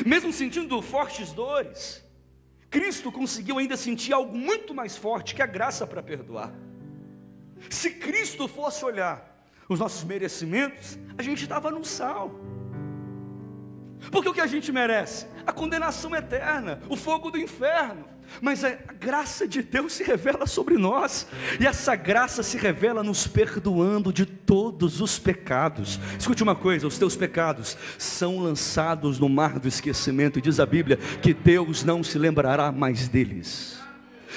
Mesmo sentindo fortes dores, Cristo conseguiu ainda sentir algo muito mais forte, que a graça para perdoar. Se Cristo fosse olhar os nossos merecimentos, a gente estava no sal. Porque o que a gente merece? A condenação eterna, o fogo do inferno. Mas a graça de Deus se revela sobre nós, e essa graça se revela nos perdoando de todos os pecados. Escute uma coisa: os teus pecados são lançados no mar do esquecimento, e diz a Bíblia que Deus não se lembrará mais deles.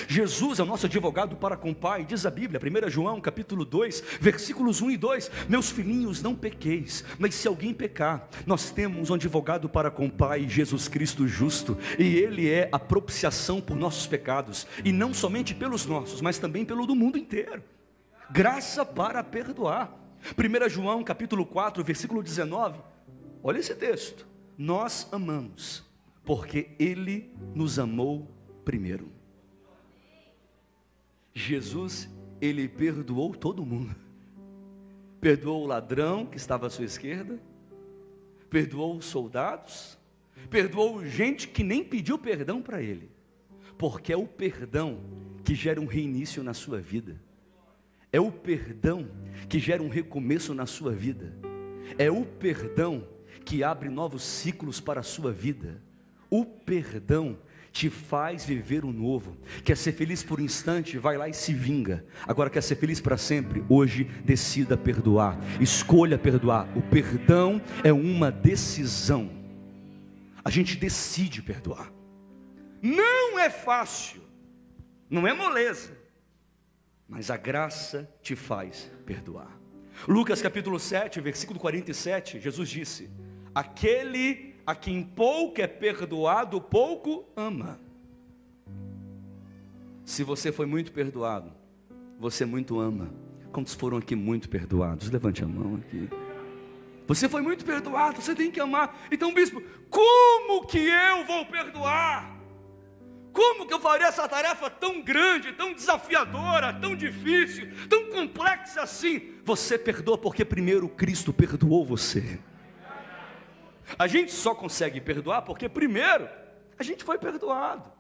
Jesus é o nosso advogado para com o Pai, diz a Bíblia, 1 João capítulo 2, versículos 1 e 2, meus filhinhos, não pequeis, mas se alguém pecar, nós temos um advogado para com o Pai, Jesus Cristo justo, e Ele é a propiciação por nossos pecados, e não somente pelos nossos, mas também pelo do mundo inteiro. Graça para perdoar. 1 João capítulo 4, versículo 19, olha esse texto: nós amamos, porque Ele nos amou primeiro. Jesus, Ele perdoou todo mundo. Perdoou o ladrão que estava à sua esquerda, perdoou os soldados, perdoou gente que nem pediu perdão para Ele, porque é o perdão que gera um reinício na sua vida, é o perdão que gera um recomeço na sua vida, é o perdão que abre novos ciclos para a sua vida. O perdão te faz viver o novo. Quer ser feliz por um instante? Vai lá e se vinga. Agora quer ser feliz para sempre? Hoje decida perdoar, escolha perdoar. O perdão é uma decisão. A gente decide perdoar. Não é fácil, não é moleza, mas a graça te faz perdoar. Lucas capítulo 7, versículo 47, Jesus disse: aquele a quem pouco é perdoado, pouco ama. Se você foi muito perdoado, você muito ama. Quantos foram aqui muito perdoados? Levante a mão aqui. Você foi muito perdoado, você tem que amar. Então, bispo, como que eu vou perdoar? Como que eu farei essa tarefa tão grande, tão desafiadora, tão difícil, tão complexa assim? Você perdoa porque primeiro Cristo perdoou você. A gente só consegue perdoar porque primeiro a gente foi perdoado.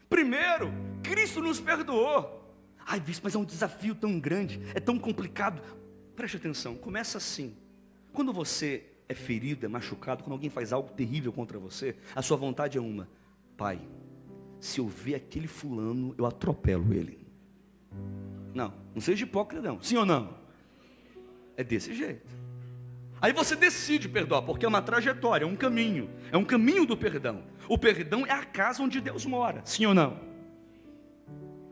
Primeiro Cristo nos perdoou. Ai, bispo, mas é um desafio tão grande, é tão complicado. Preste atenção, começa assim. Quando você é ferido, é machucado, quando alguém faz algo terrível contra você, a sua vontade é uma: Pai, se eu ver aquele fulano, eu atropelo ele. Não seja hipócrita não, sim ou não? É desse jeito. Aí você decide perdoar, porque é uma trajetória, é um caminho do perdão. O perdão é a casa onde Deus mora, sim ou não?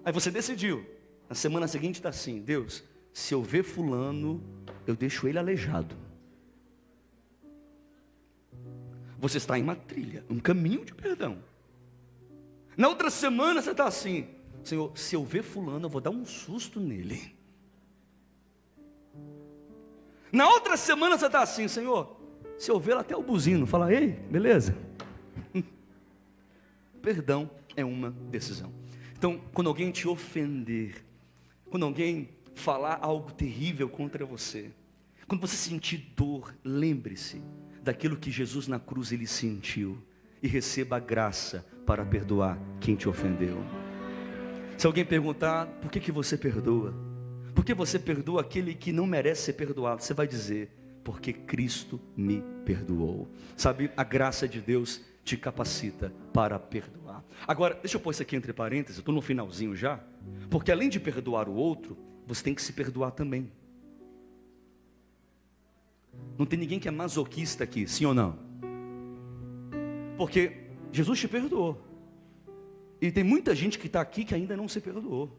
Aí você decidiu, na semana seguinte está assim: Deus, se eu ver fulano, eu deixo ele aleijado. Você está em uma trilha, um caminho de perdão. Na outra semana você está assim: Senhor, se eu ver fulano, eu vou dar um susto nele. Na outra semana você está assim: Senhor, se eu ver até o buzino, fala: ei, beleza? Perdão é uma decisão. Então, quando alguém te ofender, quando alguém falar algo terrível contra você, quando você sentir dor, lembre-se daquilo que Jesus na cruz ele sentiu, e receba a graça para perdoar quem te ofendeu. Se alguém perguntar: por que você perdoa? Por que você perdoa aquele que não merece ser perdoado? Você vai dizer: porque Cristo me perdoou. Sabe, a graça de Deus te capacita para perdoar. Agora, deixa eu pôr isso aqui entre parênteses, eu estou no finalzinho já. Porque além de perdoar o outro, você tem que se perdoar também. Não tem ninguém que é masoquista aqui, sim ou não? Porque Jesus te perdoou. E tem muita gente que está aqui que ainda não se perdoou.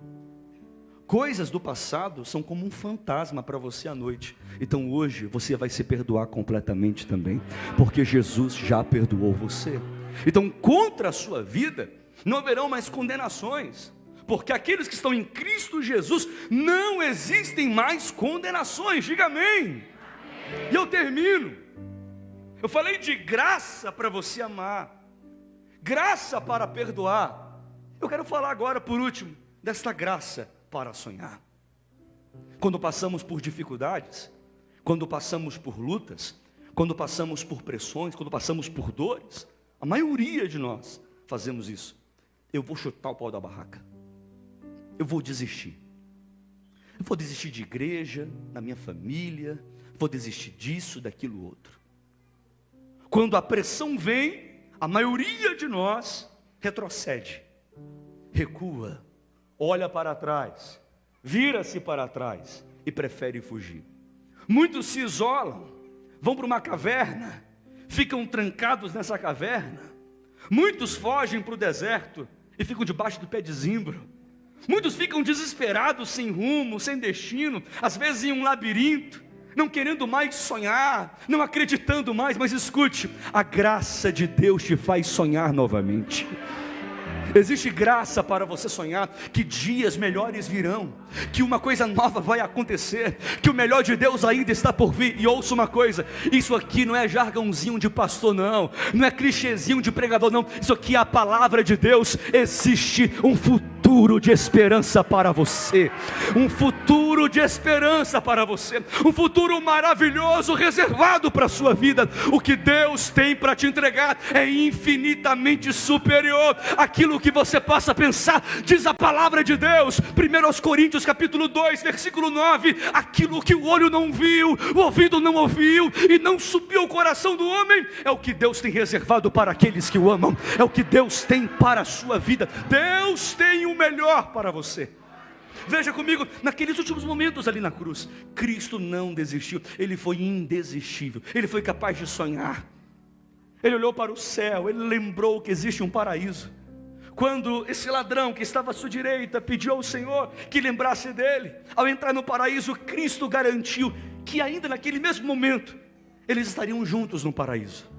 Coisas do passado são como um fantasma para você à noite. Então hoje você vai se perdoar completamente também, porque Jesus já perdoou você. Então contra a sua vida não haverão mais condenações, porque aqueles que estão em Cristo Jesus não existem mais condenações. Diga amém. E eu termino. Eu falei de graça para você amar, graça para perdoar. Eu quero falar agora, por último, desta graça para sonhar. Quando passamos por dificuldades, quando passamos por lutas, quando passamos por pressões, quando passamos por dores, A maioria de nós fazemos isso. Eu vou chutar o pau da barraca. Eu vou desistir. Eu vou desistir de igreja, da minha família, vou desistir disso, daquilo outro. Quando a pressão vem, a maioria de nós retrocede, recua, olha para trás, vira-se para trás e prefere fugir. Muitos se isolam, vão para uma caverna, ficam trancados nessa caverna. Muitos fogem para o deserto e ficam debaixo do pé de zimbro. Muitos ficam desesperados, sem rumo, sem destino, às vezes em um labirinto, não querendo mais sonhar, não acreditando mais. Mas escute, a graça de Deus te faz sonhar novamente. Existe graça para você sonhar que dias melhores virão, que uma coisa nova vai acontecer, que o melhor de Deus ainda está por vir. E ouça uma coisa, isso aqui não é jargãozinho de pastor não é clichêzinho de pregador não, isso aqui é a palavra de Deus. Existe um futuro de esperança para você, um futuro de esperança para você, um futuro maravilhoso reservado para a sua vida. O que Deus tem para te entregar é infinitamente superior àquilo que você possa pensar. Diz a palavra de Deus, 1 Coríntios capítulo 2, versículo 9, aquilo que o olho não viu, o ouvido não ouviu e não subiu ao coração do homem, é o que Deus tem reservado para aqueles que o amam, é o que Deus tem para a sua vida. Deus tem o melhor para você. Veja comigo, naqueles últimos momentos ali na cruz, Cristo não desistiu, Ele foi indesistível, Ele foi capaz de sonhar, Ele olhou para o céu, Ele lembrou que existe um paraíso. Quando esse ladrão que estava à sua direita pediu ao Senhor que lembrasse dele, ao entrar no paraíso, Cristo garantiu que ainda naquele mesmo momento, eles estariam juntos no paraíso.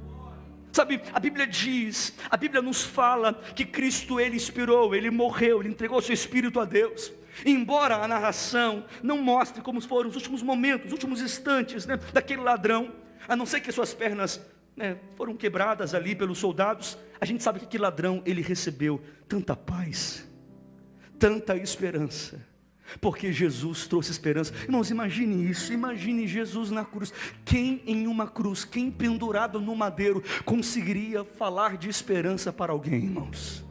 Sabe, a Bíblia diz, a Bíblia nos fala que Cristo, Ele expirou, Ele morreu, Ele entregou seu Espírito a Deus. Embora a narração não mostre como foram os últimos momentos, os últimos instantes, daquele ladrão, a não ser que suas pernas foram quebradas ali pelos soldados, a gente sabe que aquele ladrão, ele recebeu tanta paz, tanta esperança, porque Jesus trouxe esperança. Irmãos, imagine isso, imagine Jesus na cruz. Quem em uma cruz, quem pendurado no madeiro, conseguiria falar de esperança para alguém, irmãos?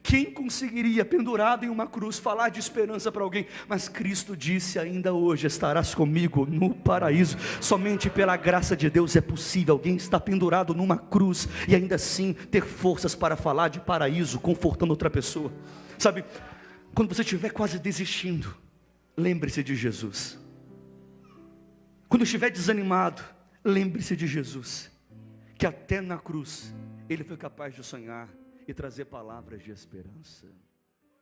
Quem conseguiria, pendurado em uma cruz, falar de esperança para alguém? Mas Cristo disse, ainda hoje estarás comigo no paraíso. Somente pela graça de Deus é possível alguém estar pendurado numa cruz e ainda assim ter forças para falar de paraíso, confortando outra pessoa. Sabe, quando você estiver quase desistindo, lembre-se de Jesus. Quando estiver desanimado, lembre-se de Jesus, que até na cruz Ele foi capaz de sonhar e trazer palavras de esperança.